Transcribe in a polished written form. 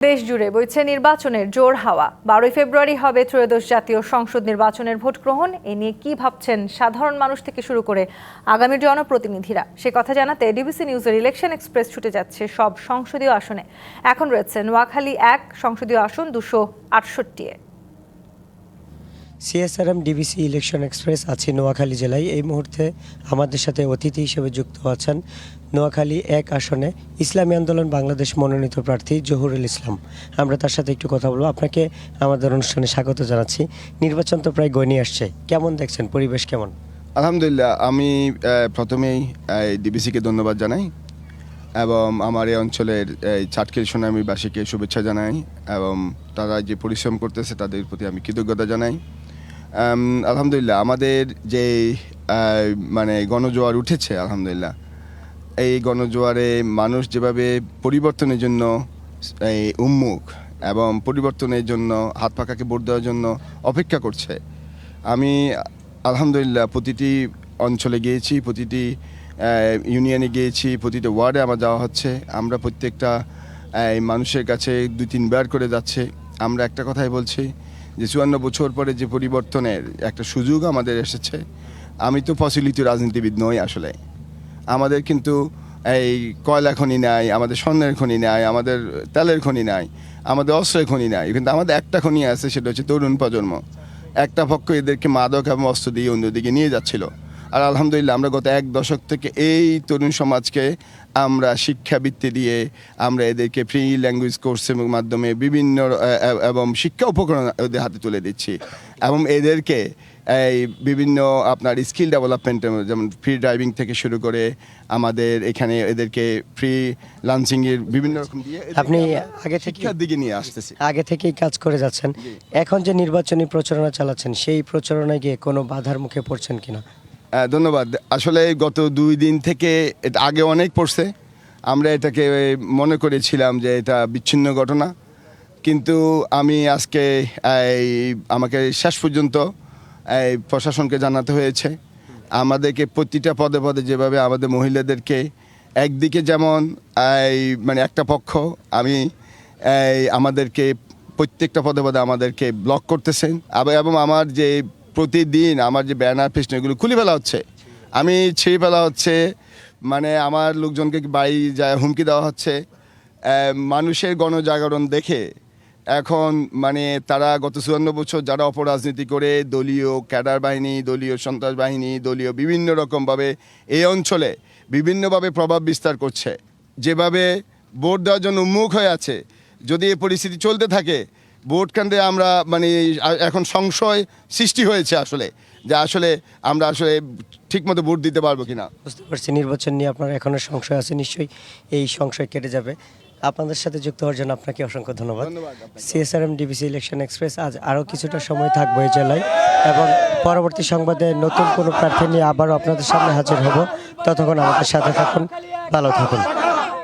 দেশ জুড়ে বইছে নির্বাচনের জোর হাওয়া। 12 ফেব্রুয়ারি হবে ত্রয়োদশ জাতীয় সংসদ নির্বাচনের ভোট গ্রহণ। এ নিয়ে কি ভাবছেন সাধারণ মানুষ থেকে শুরু করে আগামী জনপ্রতিনিধিরা, সে কথা জানাতে ডিবিসি নিউজের ইলেকশন এক্সপ্রেস ছুটে যাচ্ছে সব সংসদীয় আসনে। এখন রয়েছে নোয়াখালী 1 সংসদীয় আসন 268-এ। সিএসআরএম ডিবিসি ইলেকশন এক্সপ্রেস আছে নোয়াখালী জেলায়। এই মুহূর্তে আমাদের সাথে অতিথি হিসেবে যুক্ত আছেন নোয়াখালী 1 আসনে ইসলামী আন্দোলন বাংলাদেশ মনোনীত প্রার্থী জহুরুল ইসলাম। আমরা তার সাথে একটু কথা বলবো। আপনাকে আমাদের অনুষ্ঠানে স্বাগত জানাচ্ছি। নির্বাচন তো প্রায় গণিয়ে আসছে, কেমন দেখছেন, পরিবেশ কেমন? আলহামদুলিল্লাহ, আমি প্রথমেই ডিবিসিকে ধন্যবাদ জানাই এবং আমার এই অঞ্চলের চাটখিল সোনামীবাসীকে শুভেচ্ছা জানাই এবং তারা যে পরিশ্রম করতেছে তাদের প্রতি আমি কৃতজ্ঞতা জানাই। আলহামদুলিল্লাহ, আমাদের যে গণজোয়ার উঠেছে, আলহামদুলিল্লাহ এই গণজোয়ারে মানুষ যেভাবে পরিবর্তনের জন্য উন্মুখ এবং পরিবর্তনের জন্য হাত পাকাকে ভোট দেওয়ার জন্য অপেক্ষা করছে, আমি আলহামদুলিল্লাহ প্রতিটি অঞ্চলে গিয়েছি, প্রতিটি ইউনিয়নে গিয়েছি, প্রতিটা ওয়ার্ডে আমার যাওয়া হচ্ছে। আমরা প্রত্যেকটা মানুষের কাছে 2-3 বার করে যাচ্ছে। আমরা একটা কথাই বলছি যে 54 বছর পরে যে পরিবর্তনের একটা সুযোগ আমাদের এসেছে। আমি তো প্রচলিত রাজনীতিবিদ নই আসলে। আমাদের কিন্তু এই কয়লা খনি নাই, আমাদের স্বর্ণের খনি নাই, আমাদের তেলের খনি নাই, আমাদের অস্ত্রের খনি নাই, কিন্তু আমাদের একটা খনি আছে, সেটা হচ্ছে তরুণ প্রজন্ম। একটা পক্ষ এদেরকে মাদক এবং অস্ত্র দিয়ে অন্যদিকে নিয়ে যাচ্ছিল। আর আলহামদুলিল্লাহ আমরা গত 1 দশক থেকে এই তরুণ সমাজকে আমরা শিক্ষাবৃত্তি দিয়ে আমরা এদেরকে ফ্রি ল্যাঙ্গুয়েজ কোর্সের মাধ্যমে বিভিন্ন এবং শিক্ষা উপকরণ ওদের হাতে তুলে দিচ্ছি এবং এদেরকে এই বিভিন্ন আপনার স্কিল ডেভেলপমেন্টের, যেমন ফ্রি ড্রাইভিং থেকে শুরু করে আমাদের এখানে এদেরকে ফ্রি লাঞ্চিংয়ের বিভিন্ন রকম দিয়ে আপনি আগে থেকে শিক্ষার দিকে নিয়ে আসতেছি। আগে থেকেই কাজ করে যাচ্ছেন। এখন যে নির্বাচনী প্রচারণা চালাচ্ছেন, সেই প্রচারণায় গিয়ে কোনো বাধার মুখে পড়ছেন কিনা? ধন্যবাদ। আসলে গত 2 দিন থেকে, এটা আগে অনেক পড়ছে, আমরা এটাকে মনে করেছিলাম যে এটা বিচ্ছিন্ন ঘটনা, কিন্তু আমি আজকে আমাকে শেষ পর্যন্ত প্রশাসনকে জানাতে হয়েছে আমাদেরকে প্রতিটা পদে পদে যেভাবে আমাদের মহিলাদেরকে একদিকে যেমন একটা পক্ষ আমি আমাদেরকে প্রত্যেকটা পদে পদে আমাদেরকে ব্লক করতেছেন এবং আমার যে প্রতিদিন আমার যে ব্যানার ফেস্টুন এগুলো খুলে ফেলা হচ্ছে, আমি ছেড়ে ফেলা হচ্ছে, আমার লোকজনকে বাড়ি যায় হুমকি দেওয়া হচ্ছে। মানুষের গণজাগরণ দেখে এখন তারা গত 54 বছর যারা অপরাজনীতি করে দলীয় ক্যাডার বাহিনী, দলীয় সন্ত্রাস বাহিনী, দলীয় বিভিন্ন রকমভাবে এই অঞ্চলে বিভিন্নভাবে প্রভাব বিস্তার করছে, যেভাবে ভোট দেওয়ার জন্য উন্মুখ হয়ে আছে, যদি এই পরিস্থিতি চলতে থাকে ভোট কেন্দ্রে আমরা এখন সংশয় সৃষ্টি হয়েছে আসলে, যে আসলে আমরা আসলে ঠিকমতো ভোট দিতে পারবো কিনা। বুঝতে পারছি, নির্বাচন নিয়ে আপনার এখনো সংশয় আছে, নিশ্চয়ই এই সংশয় কেটে যাবে। আপনাদের সাথে যুক্ত হওয়ার জন্য আপনাকে অসংখ্য ধন্যবাদ। সিএসআরএম ডিবিসি ইলেকশন এক্সপ্রেস আজ আরও কিছুটা সময় থাকবো এই জেলায় এবং পরবর্তী সংবাদে নতুন কোনো প্রার্থী নিয়ে আবারও আপনাদের সামনে হাজির হব। ততক্ষণ আমাদের সাথে থাকুন, ভালো থাকুন।